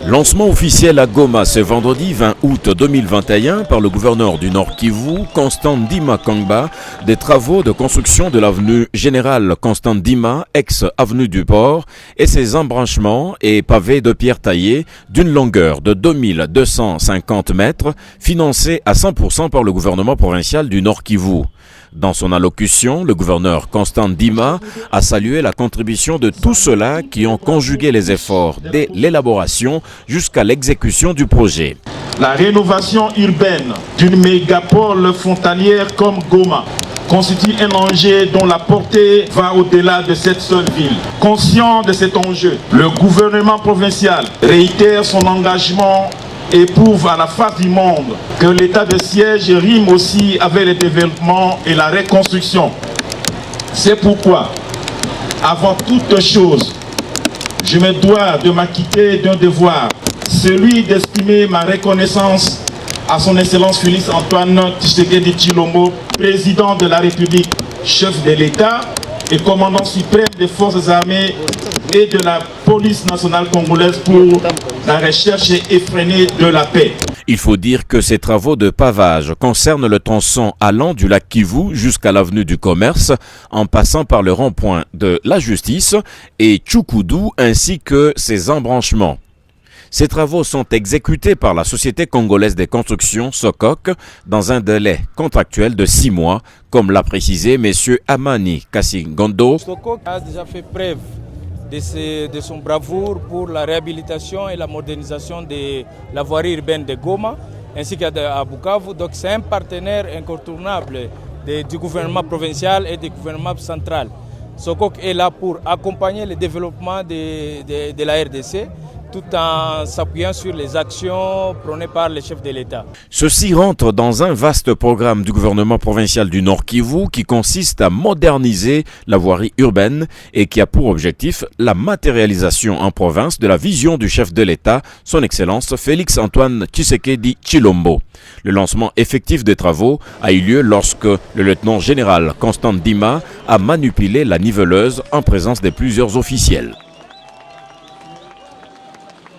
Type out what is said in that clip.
Lancement officiel à Goma ce vendredi 20 août 2021 par le gouverneur du Nord Kivu, Constant Ndima Kangba, des travaux de construction de l'avenue Général Constant Ndima, ex-avenue du Port, et ses embranchements et pavés de pierre taillée d'une longueur de 2250 mètres, financés à 100% par le gouvernement provincial du Nord Kivu. Dans son allocution, le gouverneur Constant Ndima a salué la contribution de tous ceux-là qui ont conjugué les efforts dès l'élaboration jusqu'à l'exécution du projet. La rénovation urbaine d'une mégapole frontalière comme Goma constitue un enjeu dont la portée va au-delà de cette seule ville. Conscient de cet enjeu, le gouvernement provincial réitère son engagement et prouve à la face du monde que l'état de siège rime aussi avec le développement et la reconstruction. C'est pourquoi, avant toute chose, je me dois de m'acquitter d'un devoir, celui d'exprimer ma reconnaissance à son Excellence Félix Antoine Tshisekedi Tshilombo, président de la République, chef de l'État et commandant suprême des forces armées et de la police nationale congolaise pour la recherche effrénée de la paix. Il faut dire que ces travaux de pavage concernent le tronçon allant du lac Kivu jusqu'à l'avenue du Commerce, en passant par le rond-point de la Justice et Tchoukoudou, ainsi que ses embranchements. Ces travaux sont exécutés par la Société congolaise des constructions, SOCOC, dans un délai contractuel de 6 mois, comme l'a précisé M. Amani Kassingondo. SOCOC a déjà fait preuve de son bravoure pour la réhabilitation et la modernisation de la voirie urbaine de Goma, ainsi qu'à Bukavu. Donc c'est un partenaire incontournable du gouvernement provincial et du gouvernement central. SOCOC est là pour accompagner le développement de la RDC, tout en s'appuyant sur les actions prônées par les chefs de l'État. Ceci rentre dans un vaste programme du gouvernement provincial du Nord Kivu qui consiste à moderniser la voirie urbaine et qui a pour objectif la matérialisation en province de la vision du chef de l'État, son Excellence Félix Antoine Tshisekedi Tshilombo. Le lancement effectif des travaux a eu lieu lorsque le lieutenant général Constant Ndima a manipulé la niveleuse en présence de plusieurs officiels.